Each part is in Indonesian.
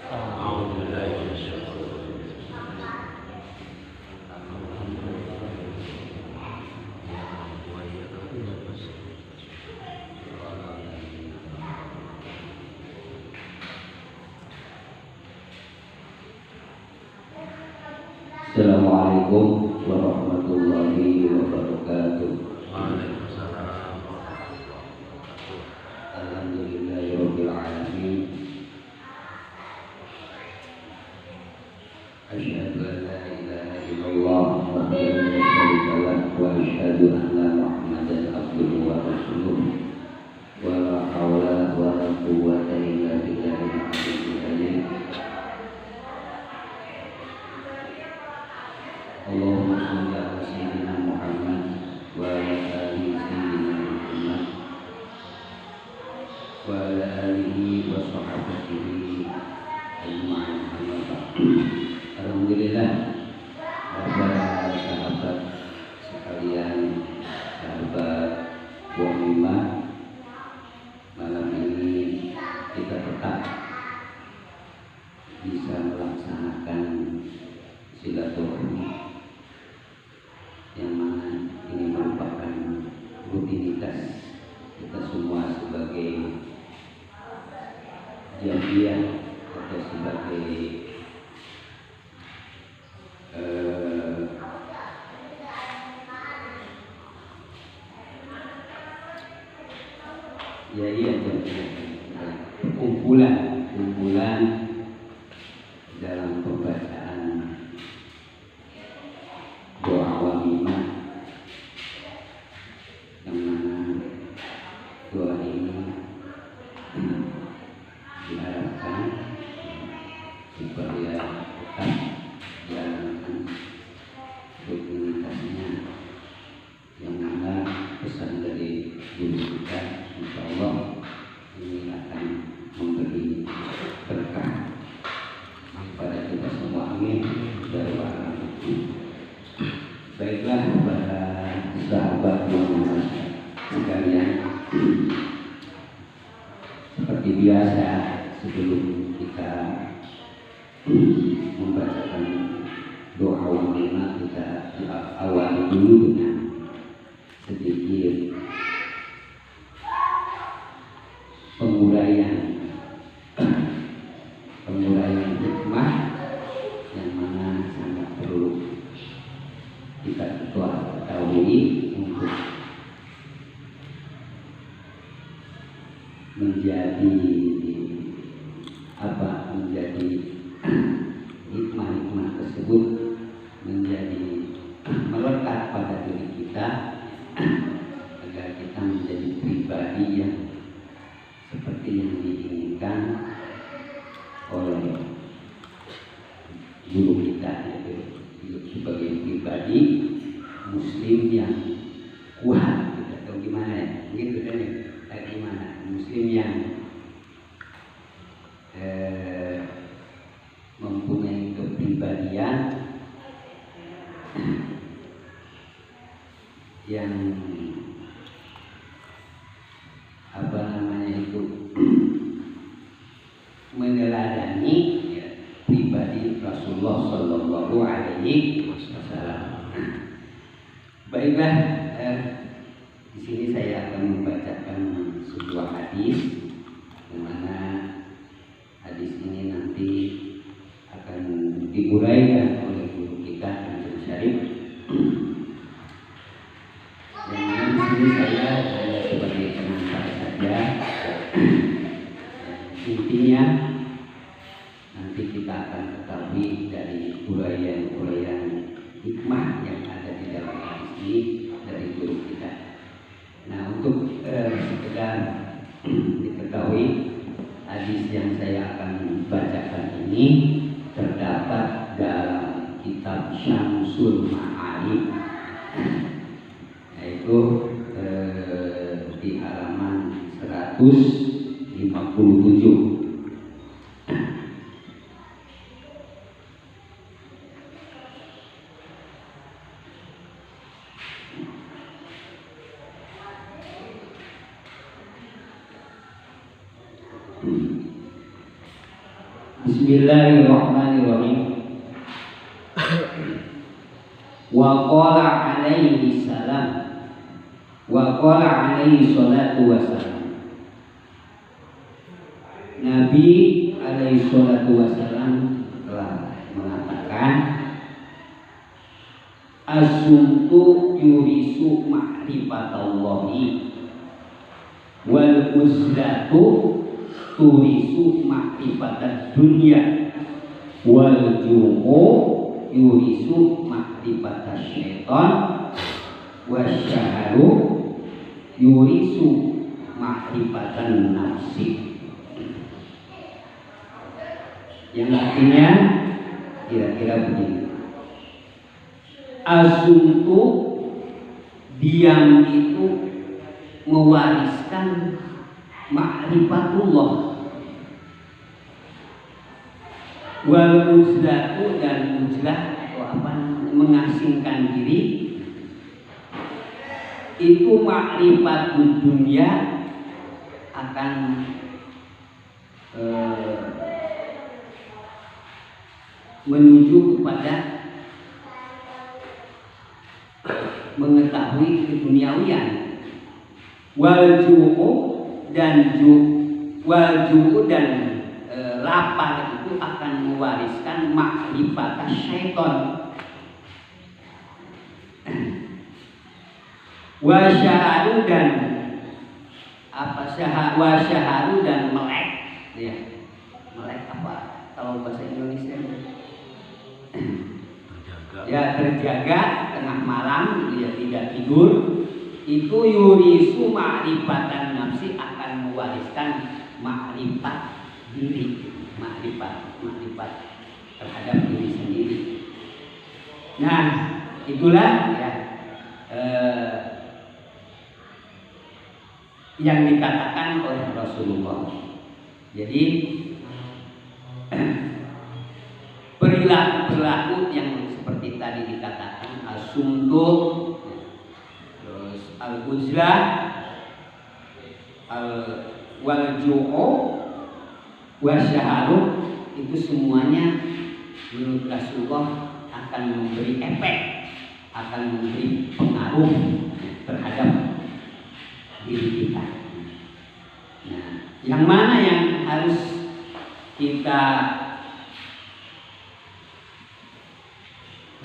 أعوذ بالله من الشيطان الرجيم. Assalamualaikum warahmatullahi wabarakatuh. Waalaikumsalam warahmatullahi wabarakatuh. Alhamdulillahirabbil alamin. Asyhadu an la ilaha illallah wahdahu la syarika lah wa asyhadu anna Muhammadan abduhu wa rasuluh. Wa la haula wa la quwwata illa billahil aliyyil azim. Allahumma shalli ala sayyidina Muhammad wa ala ali sayyidina Muhammad wa ala alihi wa sahbihi ajma'in. Alhamdulillah, para sahabat sekalian, sahabat Wamima, malam ini kita tetap bisa melaksanakan silaturahmi yang mana ini merupakan rutinitas kita semua sebagai jamiah atau sebagai kumpulan dalam pembacaan doa wamimah, yang mana doa ini diharapkan supaya tetap jalankan rutinitasnya, yang mana pesan dari guru kita insyaallah ini akan memberi berkah kepada kita semua. Amin. Baiklah para sahabat Muhammad sekalian, seperti biasa sebelum kita membacakan doa wamimah, kita awali dulu dengan sedikit penguraian hikmah yang mana sangat perlu kita ketahui untuk menjadi hikmah tersebut menjadi melekat pada diri kita, agar kita menjadi pribadi yang seperti yang diinginkan oleh guru kita, yaitu sebagai pribadi muslim yang kuat, atau gimana ya, gitu kan ya, gimana muslim yang mempunyai kepribadian yang meneladani pribadi Rasulullah Shallallahu Alaihi Wasallam. Baiklah, di sini saya akan membacakan sebuah hadis, di mana hadis ini nanti akan diuraikan oleh guru kita Kanjeng Syarif. Yang mana di sini saya sebagai pengantar saja. Intinya nanti kita akan ketahui dari uraian hikmah yang ada di dalam hadis ini dari guru kita. Nah, untuk sekedar diketahui, hadis yang saya akan bacakan ini terdapat dalam kitab Syamsul Ma'arif, yaitu di halaman 157. Bismillahirrahmanirrahim. Wa qala alaihi salam, wa qala alaihi salatu wassalam. Nabi alaihi salatu wassalam telah mengatakan, as-sumtu yurisu ma'rifatallahi wal uzlatu turisu ma'rifatad dunya wal ju'u yurisu ma'rifatad syaitan wasyaharu yurisu ma'rifatan nafsi. Yang artinya kira-kira begini. Asuntu, diam itu mewariskan ma'rifatullah. Wal uzlatu, dan uzlah atau apa, mengasingkan diri, itu ma'rifatul dunia akan menuju kepada mengetahui keduniawian. Wal ju'u dan lapar itu akan mewariskan ma'rifat syaitan. Wasyaharu dan wasyaharu dan melek, ya. Melek apa? Kalau bahasa Indonesia ya terjaga tengah malam, dia tidak tidur, itu yurisu ma'rifatan nafsi, akan mewariskan ma'rifat diri, ma'rifat terhadap diri sendiri. Nah, itulah ya yang dikatakan oleh Rasulullah. Jadi perilaku yang seperti tadi dikatakan, as-sumtu, terus al-uzlah, wal-ju'u, wasyaharu, itu semuanya menurut Rasulullah akan memberi efek, akan memberi pengaruh terhadap diri kita. Nah, yang mana yang harus kita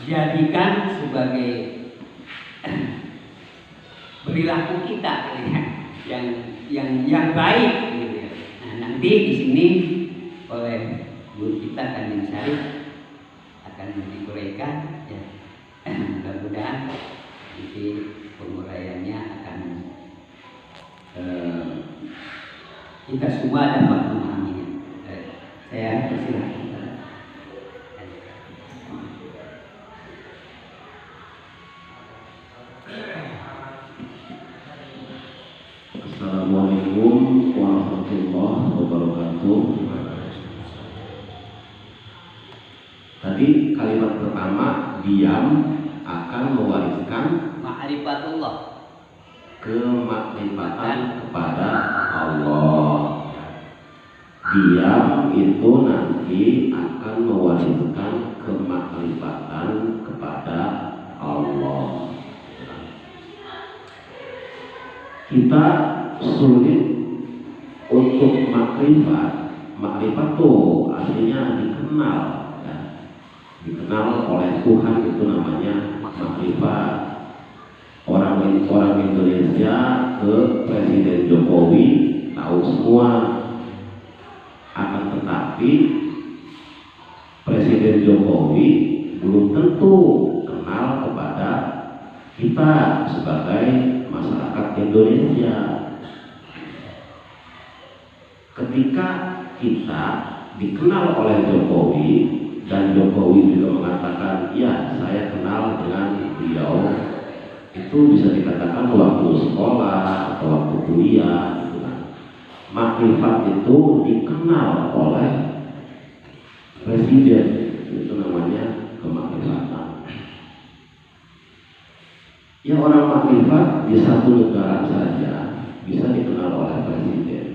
jadikan sebagai perilaku kita, yang baik, gitu ya. Nah, nanti di sini oleh guru kita Kanjeng Syarif akan diuraikan, ya. Mudah-mudahan nanti penguraiannya akan kita semua dapat memahaminya. Saya persilahkan. Assalamualaikum warahmatullahi wabarakatuh. Tadi kalimat pertama, diam akan mewariskan ma'rifatullah, kemakrifatan kepada Allah. Diam itu nanti akan mewariskan kemakrifatan kepada Allah. Kita sulit untuk makrifat. Makrifat itu artinya dikenal, ya. Dikenal oleh Tuhan, itu namanya makrifat. Orang Indonesia ke Presiden Jokowi tahu semua, akan tetapi Presiden Jokowi belum tentu kenal kepada kita sebagai masyarakat Indonesia. Ketika kita dikenal oleh Jokowi dan Jokowi juga mengatakan, ya saya kenal dengan beliau, itu bisa dikatakan waktu sekolah atau waktu kuliah, gitu kan. Makrifat itu dikenal oleh presiden, itu namanya kemakrifatan. Ya, orang makrifat di satu negara saja bisa dikenal oleh presiden.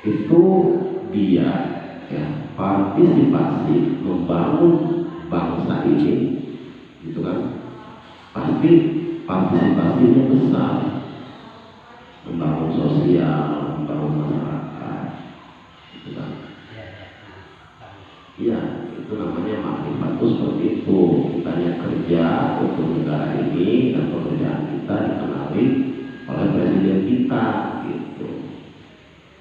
Itu dia, ya, partai berpartisipasi membangun bangsa ini, gitu kan, pasti partisipasinya besar, membangun sosial, membangun masyarakat, gitu kan. Iya, itu namanya makrifat itu seperti itu. Kitanya kerja untuk negara ini dan pekerjaan kita dikenali oleh presiden kita, gitu.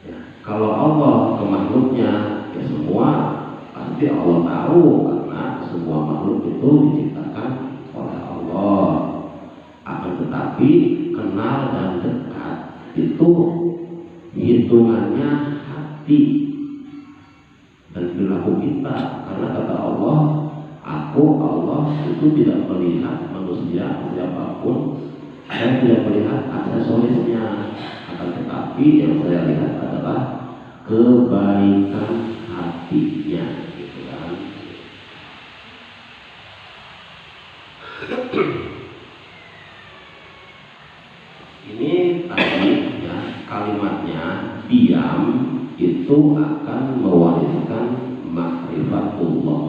Ya, kalau Allah ke makhluknya, ya semua pasti Allah tahu karena semua makhluk itu diciptakan oleh Allah. Akan tetapi kenal dan dekat itu hitungannya hati dan perilaku kita, karena kata Allah, aku Allah itu tidak melihat manusia siapapun, saya tidak melihat aksesorisnya, akan tetapi yang saya lihat adalah kebaikan hatinya, gitu kan. Ini tadi ya kalimatnya diam itu akan mewariskan makrifatullah.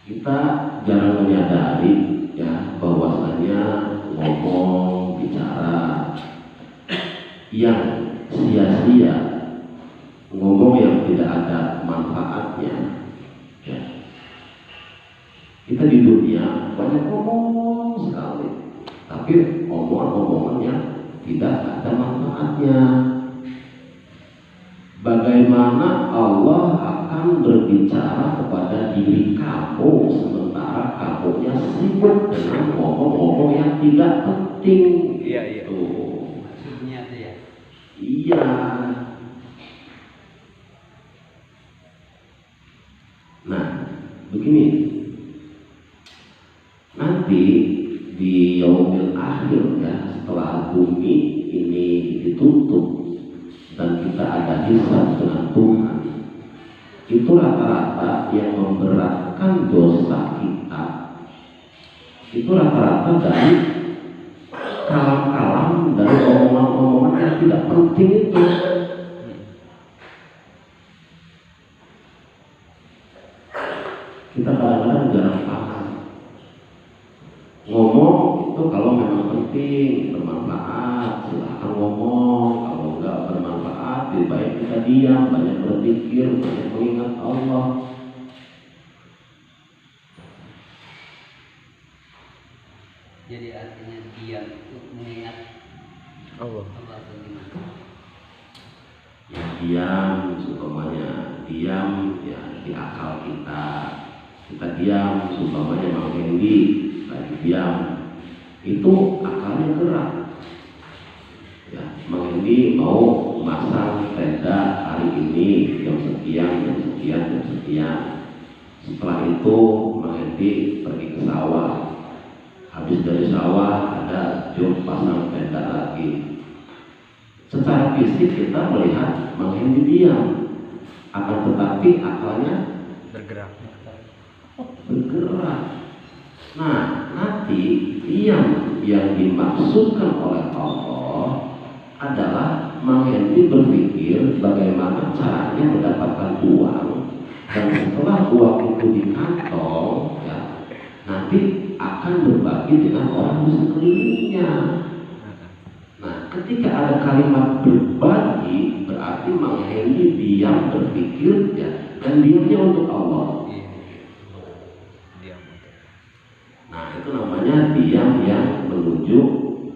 Kita jarang menyadari ya bahwasanya ngomong bicara yang sia-sia, ngomong yang tidak ada manfaatnya ya. Kita di dunia banyak ngomong sekali, tapi omongan-omongan yang tidak ada manfaatnya. Bagaimana Allah akan berbicara kepada diri kamu sementara kamunya sibuk dengan ngomong-ngomong yang tidak penting? Iya. Tuh. Maksudnya itu ya. Iya. Nah, begini. Nanti di yaumil akhir ya, setelah bumi ini ditutup dan kita ada hisab dengan Tuhan, itu rata-rata yang memberatkan dosa kita itu rata-rata dari kalam-kalam, dari omongan-omongan yang tidak penting itu. Kita kadang-kadang jarang paham. Ngomong itu kalau memang penting, bermanfaat, silahkan ngomong. Kalau enggak bermanfaat, lebih baik kita diam, banyak berzikir, banyak mengingat Allah. Jadi artinya diam itu mengingat Allah bagaimana? Ya diam, umpamanya diam ya di akal kita. Kita diam, umpamanya Mang Hendi lagi diam, itu akalnya gerak. Ya, Mang Hendi mau masang tenda hari ini jam sekian, jam sekian, jam sekian. Setelah itu Mang Hendi pergi ke sawah. Habis dari sawah ada jom pasang tenda lagi. Secara fisik kita melihat Mang Hendi diam, akan tetapi akalnya bergerak. Nah, nanti diam yang dimaksudkan oleh Allah adalah Mang Hendi berpikir bagaimana caranya mendapatkan uang, dan setelah uang itu di kantong, ya, nanti akan berbagi dengan orang di sekelilingnya. Nah, ketika ada kalimat berbagi, berarti Mang Hendi diam berpikir ya, dan diamnya untuk Allah. Nah, itu namanya diam yang menuju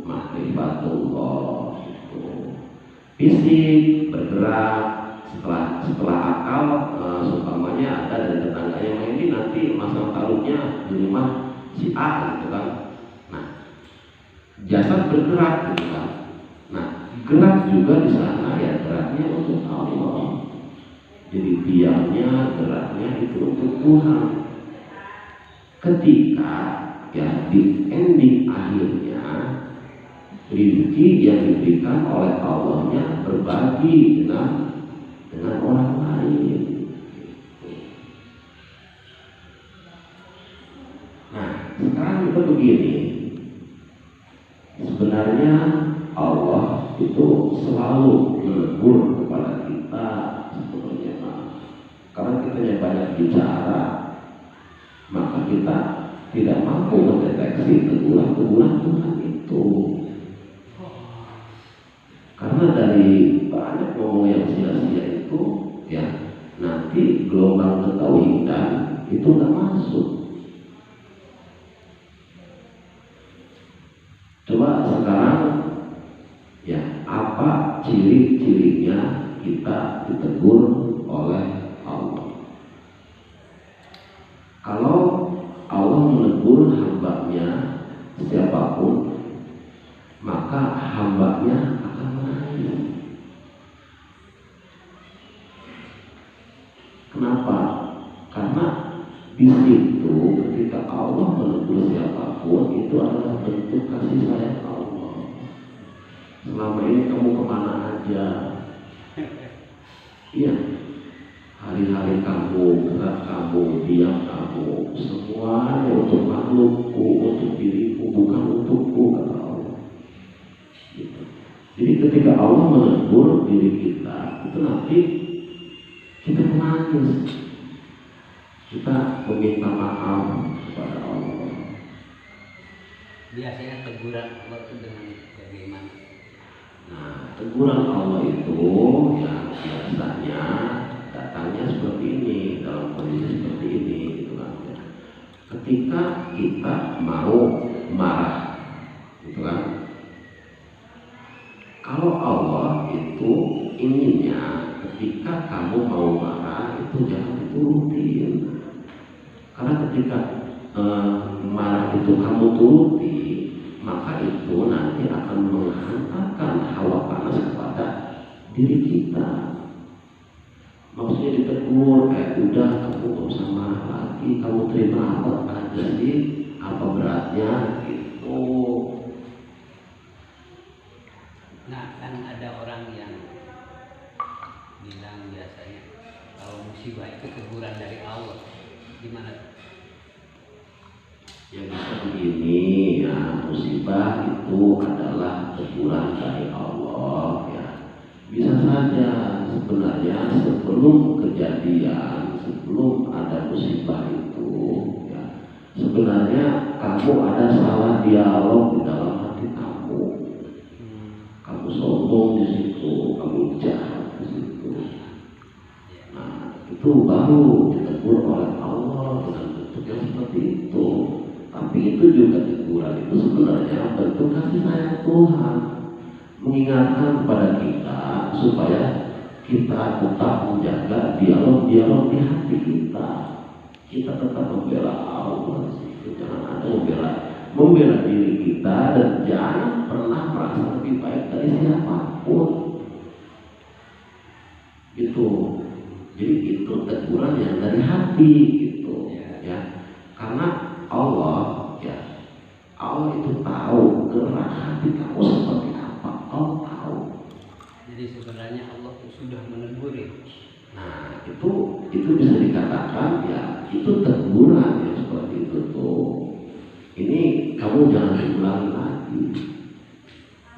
makrifatullah. Fisik bergerak, setelah akal, seumpamanya ada dari tetangganya Mang Hendi nanti masang taluknya di rumah si A gitu kan. Nah, jasad bergerak gitu kan. Nah, gerak juga di sana ya geraknya untuk Allah. Jadi diamnya, geraknya itu untuk Tuhan. Ketika ya di ending akhirnya rezeki yang diberikan oleh Allahnya berbagi dengan orang lain. Nah, sekarang kita begini, sebenarnya Allah itu itu selalu menegur kepada kita sebenarnya, karena kita yang banyak bicara, maka kita tidak mampu mendeteksi teguran-teguran Tuhan itu. Karena dari banyak ngomong yang sia-sia itu, ya nanti gelombang ketauhidan itu nggak masuk. Coba sekarang, ya apa ciri-cirinya kita ditegur oleh Allah? Kalau Allah menegur hambanya siapapun, maka hambanya akan menangis. Kenapa? Karena di situ ketika Allah menegur siapapun, itu adalah bentuk kasih sayang Allah. Selama ini kamu kemana aja? Iya, hari-hari kamu, gerak kamu, diam kamu, semuanya untuk makhlukku, untuk diriku, bukan untukku, kata Allah. Gitu. Jadi ketika Allah menegur diri kita, itu nanti kita menangis, kita meminta maaf kepada Allah. Biasanya teguran Allah itu dengan bagaimana? Nah, teguran Allah itu yang biasanya datangnya seperti ini, dalam kondisi seperti ini, gitu kan ya. Ketika kita mau marah, gitu kan. Kalau Allah itu inginnya ketika kamu mau marah itu jangan diturutin. Karena ketika marah itu kamu turuti, maka itu nanti akan menghantarkan hawa panas kepada diri kita. Maksudnya ditegur, udah kamu gak usah marah lagi, kamu terima apa aja sih, apa beratnya gitu. Nah, kan ada orang yang bilang biasanya kalau musibah itu teguran dari Allah, gimana? Ya bisa begini, ya musibah itu adalah teguran dari Allah, ya. Bisa saja sebenarnya sebelum kejadian, sebelum ada musibah itu, ya, sebenarnya kamu ada salah dialog di dalam hati kamu. Kamu sombong di situ, kamu jahat di situ. Nah, itu baru ditegur oleh Allah dengan bentuk yang seperti itu. Tapi itu juga teguran itu sebenarnya bentuk kasih sayang Tuhan, mengingatkan kepada kita supaya kita tetap menjaga dialog-dialog di hati kita. Kita tetap membela Allah, jangan ada membela diri kita, dan jangan pernah merasa lebih baik dari siapapun. Gitu. Jadi itu teguran yang dari hati gitu, ya. Karena Allah, ya, Allah itu tahu gerak hati kamu seperti apa. Allah tahu. Jadi sebenarnya Allah sudah menegur ya. Nah, itu bisa dikatakan ya itu teguran yang seperti itu tuh. Ini kamu jangan diulangi lagi.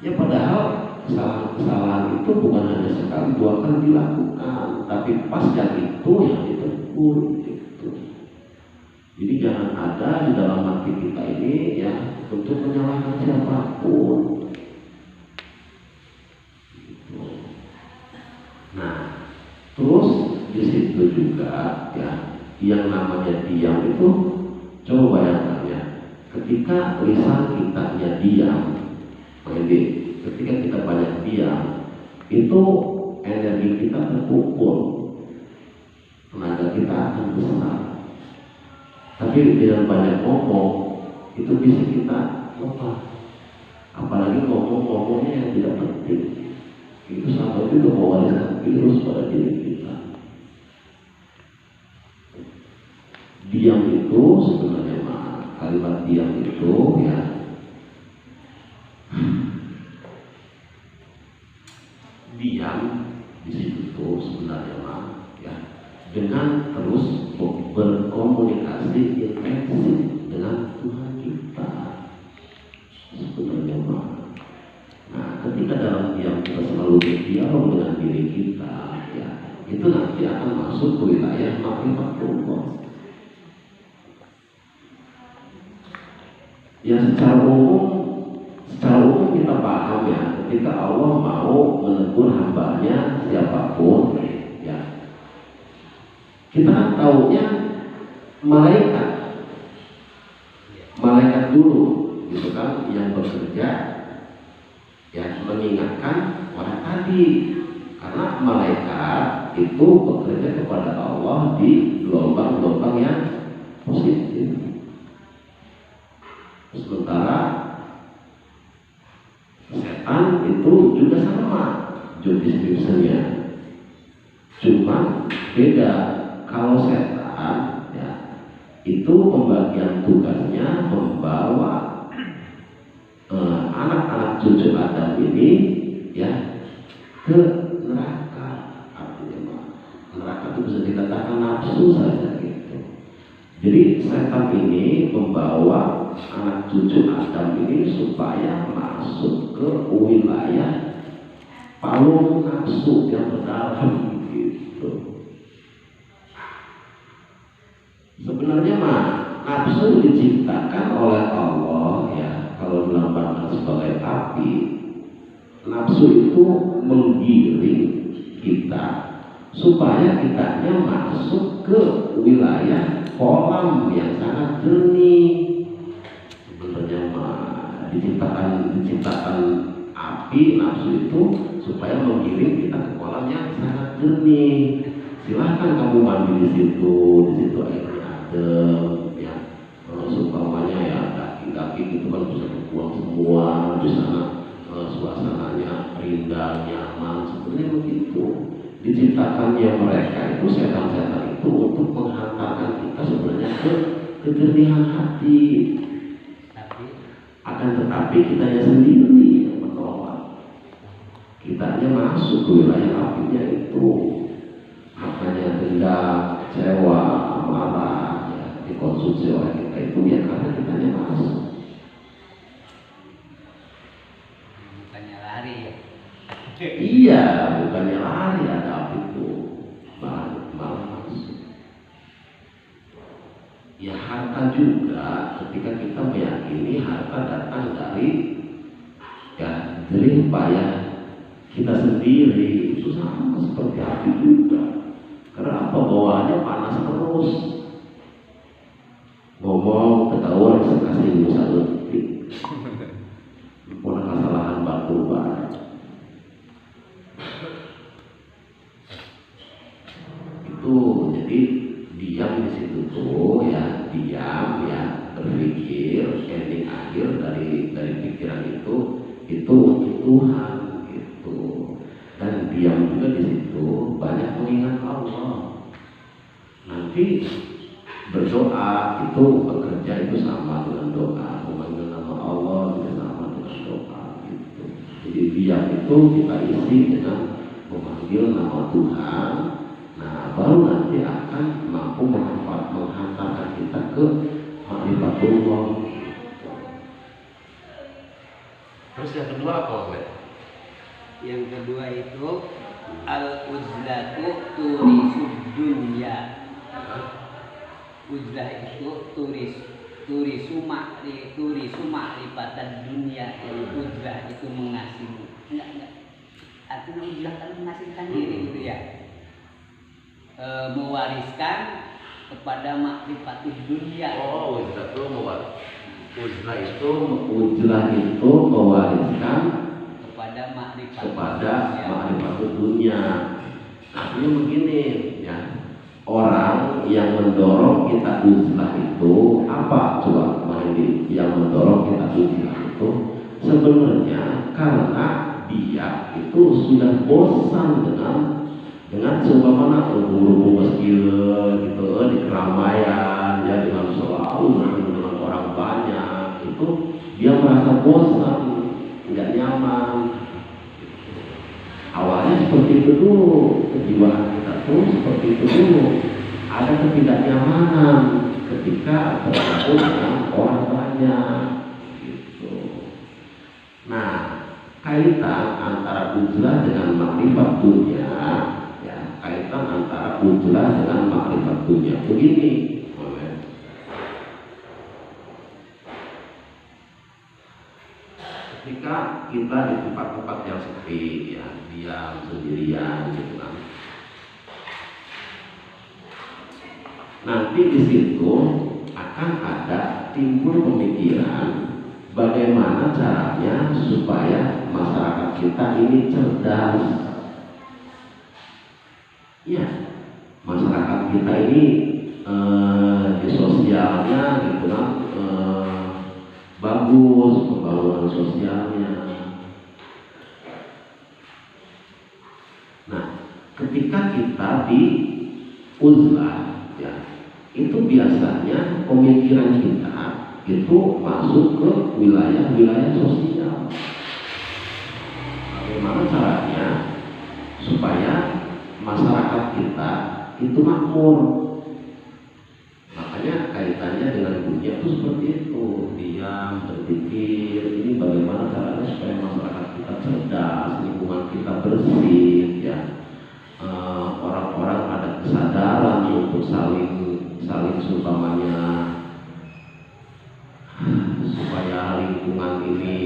Ya padahal kesalahan itu bukan hanya sekali dua kali dilakukan, tapi pasca itu yang ditegur gitu. Jadi jangan ada di dalam hati kita ini ya untuk menyalahkan siapapun. Gitu. Nah, terus di situ juga ya yang namanya diam itu, coba bayangkan ya, ketika lisan kita diam, ketika kita banyak diam, itu energi kita terkumpul, tenaga kita akan besar. Tapi dengan banyak ngomong, itu bisa kita lemah. Apalagi ngomong-ngomongnya yang tidak penting. Itu sama juga mewariskan virus pada diri kita. Diam itu sebenarnya kalimat diam itu ya diam di situ sebenarnya ya dengan terus berkomunikasi intensif dengan Tuhan kita sebenarnya. Nah, ketika kita dalam diam kita selalu berdialog dengan diri kita, ya, itu nanti akan masuk ke wilayah ma'rifatullah. Ya secara umum kita paham ya, ketika Allah mau menegur hambanya siapapun, ya, kita kan taunya malaikat dulu, gitu kan, yang bekerja, ya, mengingatkan orang tadi, karena malaikat itu bekerja kepada Allah di gelombang-gelombang yang positif. Sementara setan itu juga sama job description-nya, cuma beda. Kalau setan, ya, itu pembagian tugasnya membawa anak-anak cucu Adam ini, ya, ke neraka. Artinya neraka itu bisa dikatakan nafsu saja gitu. Jadi setan ini membawa anak cucu Adam ini supaya masuk ke wilayah palung nafsu yang berdalam gitu. Sebenarnya nafsu diciptakan oleh Allah, ya, kalau dilambangkan sebagai api. Nafsu itu menggiring kita supaya kitanya masuk ke wilayah kolam yang sangat jernih. Sebenarnya diciptakan api nafsu itu supaya menggiring kita ke kolam yang sangat jernih. Silahkan kamu mandi di situ airnya adem, ya, seumpamanya ya daki-daki itu kan bisa terbuang semua di sana, suasananya rindang, nyaman. Sebenarnya begitu diciptakannya mereka itu, setan-setan itu untuk menghantarkan kita sebenarnya ke kejernihan hati. Akan tetapi kitanya sendiri yang menolak, kitanya masuk ke wilayah apinya itu. Makanya dendam, kecewa, marah, ya, dikonsumsi oleh kita itu ya karena kitanya masuk. Bukannya lari ya? Iya, bukannya lari, ada api itu malah masuk. Ya harta juga, ketika kita meyakini harta datang dari, ya, jerih payah kita sendiri, itu sama seperti api juga. Karena apa? Bawaannya panas terus. Ngomong ketahuan kasih musa letik, punya kesalahan batu bara. Itu jadi diam di situ tuh, ya, diam, ya, berpikir ending akhir dari pikiran itu untuk Tuhan gitu. Dan diam juga di situ banyak mengingat Allah. Nanti berdoa itu bekerja itu sama dengan doa, memanggil nama Allah itu sama dengan doa gitu. Jadi diam itu kita isi dengan memanggil nama Tuhan. Nah, baru nanti akan mampu menghantarkan kita ke ma'rifatullah. Terus yang kedua apa, Pak? Yang kedua itu al-uzlatu turisud dunya. Uzlah itu turisu ma'rifatan dunia. Uzlah itu mengasihi. Enggak. Artinya uzlah kan mengasihkan diri gitu ya. Mewariskan kepada ma'rifatud dunia. Oh, uzlah itu mewariskan kepada ma'rifatud dunia. Artinya begini, ya. Orang yang mendorong kita uzlah itu apa? Coba Mahdi, yang mendorong kita uzlah itu sebenarnya karena dia itu sudah bosan dengan seumpamanya berhubung meski gitu di keramaian, ya, dengan selalu bertemu dengan orang banyak, itu dia merasa bosan, nggak nyaman. Awalnya seperti itu dulu, kejiwaan kita tuh seperti itu dulu. Ada ketidaknyamanan ketika bertemu dengan orang banyak gitu. Nah, kaitan antara ujlah dengan makrifat dunia, ya, kaitan antara ujlah dengan makrifat dunia begini. Ketika kita di tempat-tempat yang sepi, ya, diam sendirian gitu kan, nanti di situ akan ada timbul pemikiran bagaimana caranya supaya masyarakat kita ini cerdas. Ya, masyarakat kita ini di sosialnya gitu kan bagus, pembangunan sosialnya. Nah, ketika kita di uzlah, ya, itu biasanya pemikiran kita itu masuk ke wilayah-wilayah sosial. Bagaimana caranya supaya masyarakat kita itu makmur? Makanya kaitannya dengan dunia itu seperti itu, diam, berpikir, ini bagaimana caranya supaya masyarakat kita cerdas, lingkungan kita bersih, ya, orang-orang ada kesadaran untuk saling seumpamanya supaya lingkungan ini,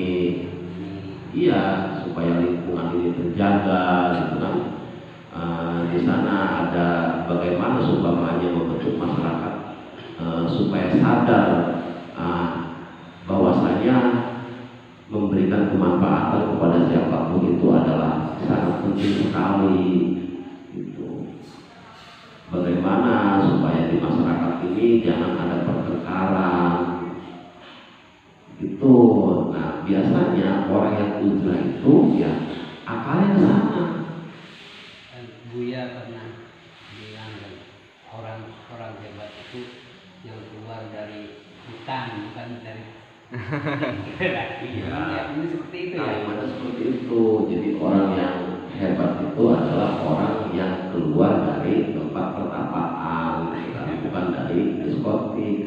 iya, supaya lingkungan ini terjaga, gitu kan. Di sana ada bagaimana seumpamanya membentuk masyarakat supaya sadar bahwasanya memberikan kemanfaatan kepada siapapun itu adalah sangat penting sekali. Gitu. Bagaimana supaya di masyarakat ini jangan ada pertengkaran, gitu. Nah, biasanya orang yang uzlah itu ya akalnya ke sana. Buya pernah bilang kan, orang hebat itu yang keluar dari hutan, bukan dari Iya, ini seperti itu ya. kalimatnya seperti itu. Jadi orang yang hebat itu adalah orang yang keluar dari tempat pertapaan, bukan dari diskotik.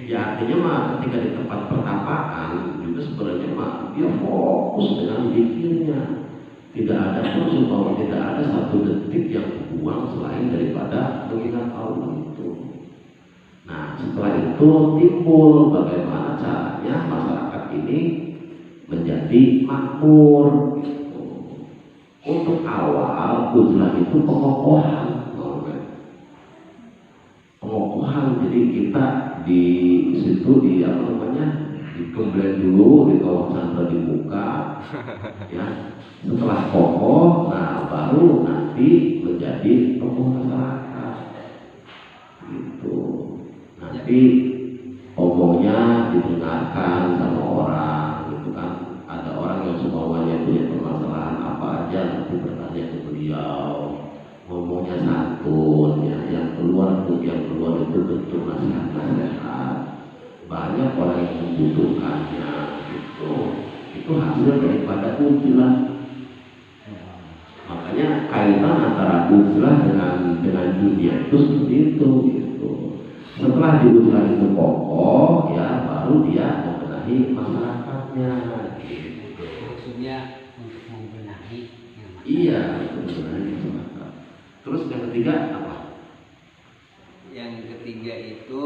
Ya, artinya mah ketika di tempat pertapaan juga sebenarnya mah dia fokus dengan zikirnya. Tidak ada pun supaya tidak ada satu detik yang terbuang selain daripada mengingat Allah itu. Nah, setelah itu timbul bagaimana caranya masyarakat ini menjadi makmur. Gitu. Untuk awal uzlah itu pengokohan, jadi kita di situ di apa namanya dikembali dulu, di kawasan dibuka, ya. Setelah kokoh, nah baru nanti menjadi tokoh masyarakat, gitu. Nanti omongnya didengarkan sama orang, gitu kan. Ada orang yang semuanya punya permasalahan apa aja nanti bertanya ke beliau, ngomongnya santun, ya. Yang keluar itu bentuk nasihat. Banyak orang yang membutuhkannya, gitu. Itu hasil daripada uzlah. Makanya kaitan antara uzlah dengan dunia itu seperti itu, gitu. Setelah di uzlah itu kokoh, ya baru dia membenahi masyarakatnya, gitu. Maksudnya untuk membenahi. Iya, untuk membenahi masyarakat. Terus yang ketiga apa? Yang ketiga itu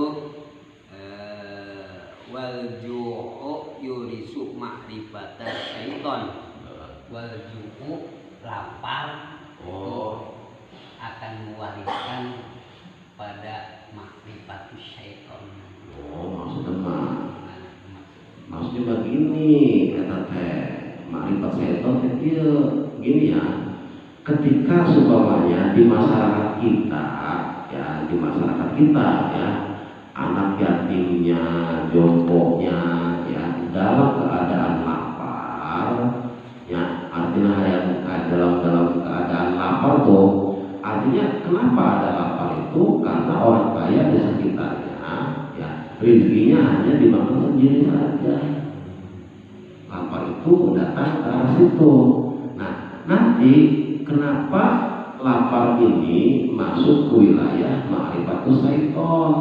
wal ju'u yurisu ma'rifata syaiton. Wal ju'u lapar akan mewariskan pada makrifat syaiton. Maksudnya begini, kata teh makrifat syaiton kecil gini ya. Ketika seumpamanya di masyarakat kita ya, anak yatimnya, jongkoknya, ya, dalam keadaan lapar, ya, artinya yang dalam keadaan lapar tuh, artinya kenapa ada lapar itu? Karena orang kaya di sekitarnya, ya, rezekinya hanya dimakan sendiri saja. Lapar itu datang ke arah situ. Nah, nanti kenapa lapar ini masuk ke wilayah ma'rifatus syaiton?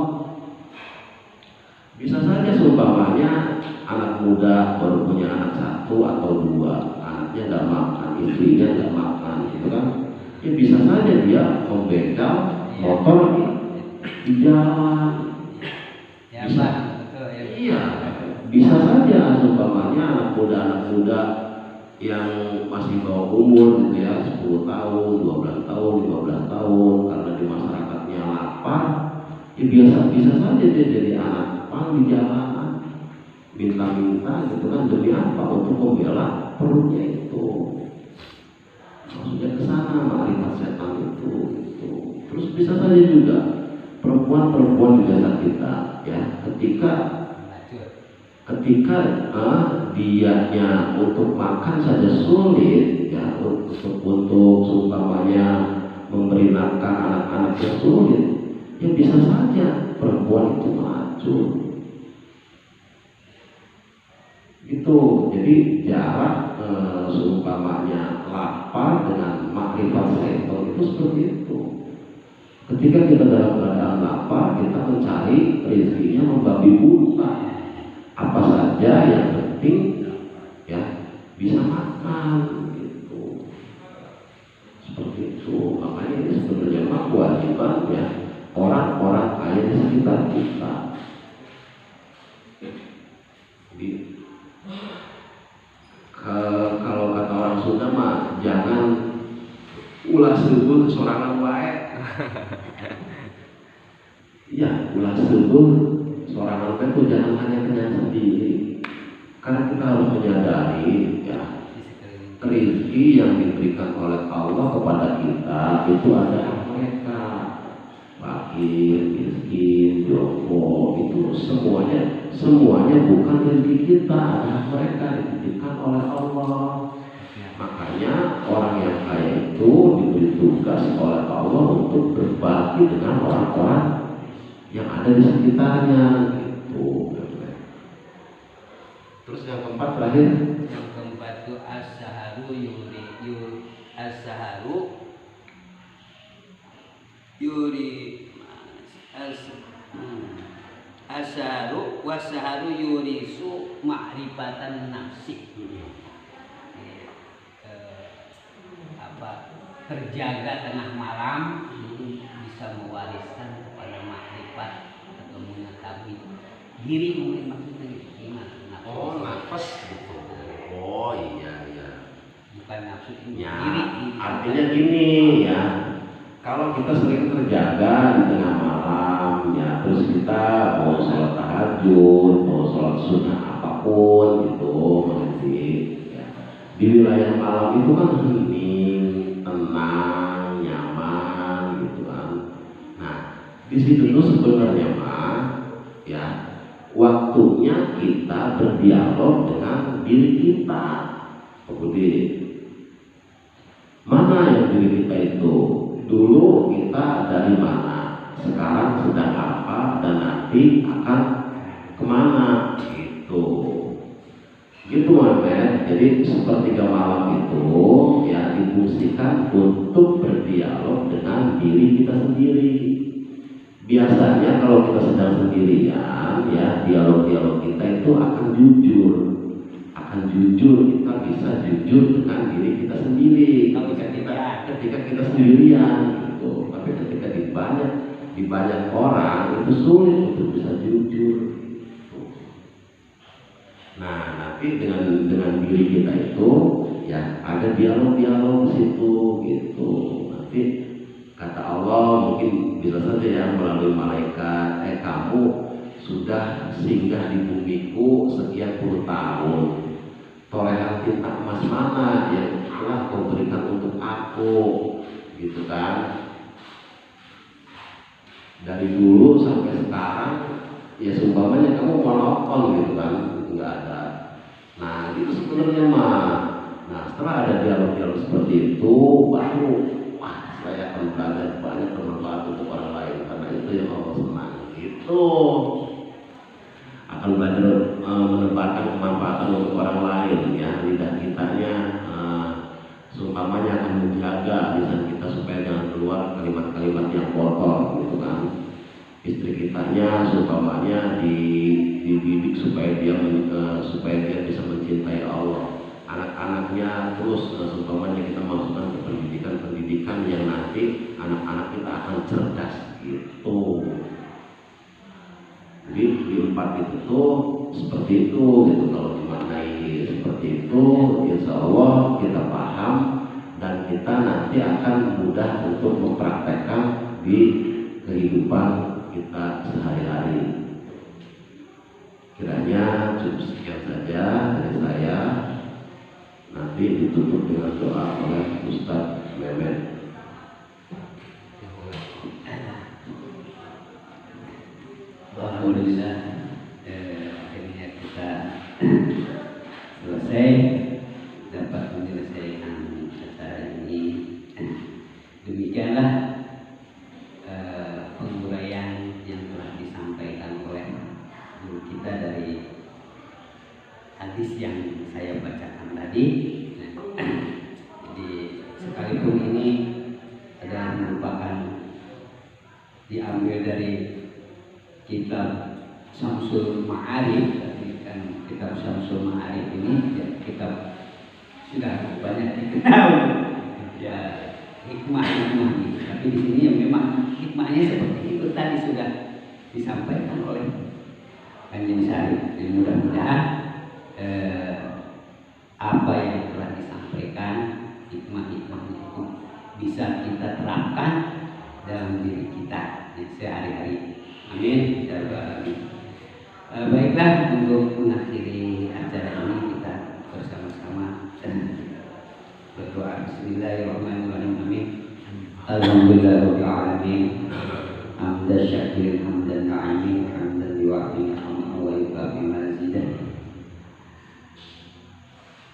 Bisa saja seumpamanya anak muda baru punya anak satu atau dua, anaknya anaknya nggak makan, istrinya nggak makan, gitu kan? Ya bisa saja dia membegal motor di jalan. Ya, Bisa. Pak. Betul, ya. Iya, bisa saja umpamanya anak muda yang masih bawah umur gitu ya, 10 tahun, 12 tahun, 15 tahun, karena di masyarakatnya lapar, ya bisa saja dia jadi anak pang di jalanan, minta-minta gitu kan, demi apa? Untuk membela perutnya itu. Maksudnya ke sana makrifat setan itu gitu. Terus bisa saja juga perempuan di desa kita ya, ketika dianya untuk makan saja sulit ya, untuk seumpamanya memberi nafkah anak-anaknya sulit, ya bisa saja perempuan itu maju gitu. Jadi jarak seumpamanya lapar dengan makrifat setan itu seperti itu. Ketika kita dalam keadaan lapar, kita mencari rezekinya membabi buta. Apa saja yang penting ya bisa makan gitu. Seperti itu. Makanya ini sebenarnya kewajiban ya orang-orang kaya di sekitar kita. Jadi kalau kata orang Sunda mah jangan ulah sebut sorangan wae. Ya, ulah sebut sorangan wae itu jangan hanya kenyang sendiri. Karena kita harus menyadari ya, rezeki yang diberikan oleh Allah kepada kita itu ada mereka, fakir, miskin, jompo, itu semuanya bukan rezeki kita, ada mereka dititipkan oleh Allah. Makanya orang yang kaya itu diberi tugas oleh Allah untuk berbagi dengan orang-orang yang ada di sekitarnya gitu. Terus yang keempat terakhir, Yang keempat itu as-saharu wasaharu yurisu ma'rifatan nafsi. Terjaga tengah malam bisa mewariskan kepada makrifat atau mengetahui diri, mungkin maksudnya gimana? oh nafas gitu. Oh iya, Bukan nafsu ini, ya, diri. artinya gini ya, kalau kita sering terjaga di tengah malam ya, terus kita mau sholat tahajud, mau sholat sunnah apapun gitu, mengerti ya, di wilayah malam itu kan hening, tenang, nyaman gitu kan. Nah, di situ tuh sebenarnya mah ya waktunya kita berdialog dengan diri kita. Budi, mana yang diri kita itu? Dulu kita dari mana? Sekarang sedang apa? Dan nanti akan kemana? Gitu. Gitu Muhammad. Jadi sepertiga malam itu ya difungsikan untuk berdialog dengan diri kita sendiri. Biasanya kalau kita sedang sendirian ya, dialog kita itu akan jujur, kita bisa jujur dengan diri kita sendiri ketika kita sendirian gitu. Tapi ketika di banyak orang itu sulit untuk bisa jujur. Nah, nanti dengan diri kita itu ya ada dialog di situ gitu. Nanti kata Allah mungkin bisa saja ya melalui malaikat, kamu sudah singgah di bumiku sekian puluh tahun. Torehan tinta emas mana yang telah kau berikan untuk aku, gitu kan? Dari dulu sampai sekarang, ya seumpamanya kamu monoton gitu kan, nggak ada. Nah itu sebenarnya mah. Nah setelah ada dialog seperti itu, baru saya akan belajar banyak bermanfaat untuk orang lain, karena itu yang Allah senang. Itu akan belajar menebarkan kemanfaatan untuk orang lain ya. Lidah kitanya seumpamanya akan menjaga lisan kita supaya jangan keluar kalimat-kalimat yang kotor gitu kan. Istri kitanya seumpamanya dididik supaya dia bisa mencintai Allah. anak-anaknya, terus seumpamanya kita masukkan ke pendidikan yang nanti anak-anak kita akan cerdas gitu. Jadi di 4 itu tuh seperti itu gitu. Kalau dimaknai seperti itu, insya Allah kita paham dan kita nanti akan mudah untuk mempraktekkan di kehidupan kita sehari-hari. Kiranya cukup sekian saja dari saya. Nanti ditutup dengan doa oleh Ustaz Mehmet. Alhamdulillah, akhirnya kita selesai dapat menyelesaikan acara ini. Demikianlah penguraian yang telah disampaikan oleh guru kita dari hadis yang saya bacakan tadi. Jadi sekalipun ini adalah merupakan diambil dari kitab Syamsul Ma'arif, tapi kan kitab Syamsul Ma'arif ini ya, kitab sudah banyak dikenal ya hikmah-hikmah, tapi di sini yang memang hikmahnya seperti itu tadi sudah disampaikan oleh Kanjeng Syarif. Jadi mudah-mudahan apa yang telah disampaikan hikmah-hikmahnya itu bisa kita terapkan dalam diri kita sehari-hari. Amin. Baiklah, untuk mengakhiri acara ini kita bersama-sama berdoa. Bismillahirrahmanirrahim. Amin. Alhamdulillahirabbil alamin. Hamdan syakirin hamdan na'imin hamdan yu'affi ni'amahu wa yukafi mazidah.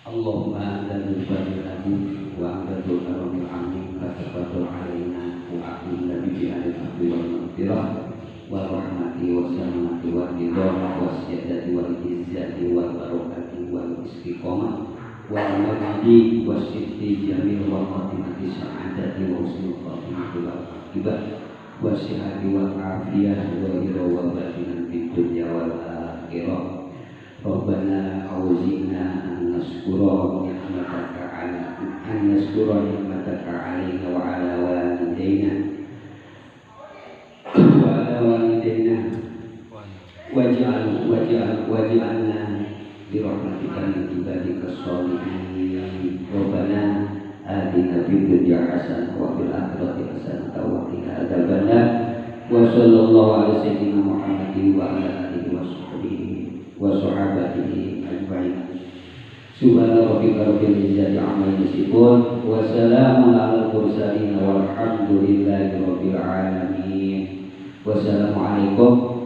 Allahumma adzal fadlahu wa adzal karamil amin fatafadhal alaina wa aqimna bi al-afwi wal maghfirah wa rahmati wa salamati wa ridha wa siyadati wal izzati wal barakati wal istiqamah wal majdi wa siddi jamil wa khatimati sa'adati wa husnul khatimati wal aqibah wa sihhati wal afiyah wa ridha wa batinan fid dunya wal akhirah. Rabbana auzina an naskura ni'mataka alaina wa ala walidayna waj'alna bi rahmatika min ibadika sholihin. Rabbana atina fid dunya hasanah wa fil akhirati hasanah wa qina adzabannar. Wa sallallahu ala sayyidina Muhammadin wa ala alihi wa sahbihi wa sahabatihi ajma'in. Subhana rabbika rabbil izzati amma yasifun wa salamun alal mursalin walhamdulillahi rabbil alamin. Wassalamualaikum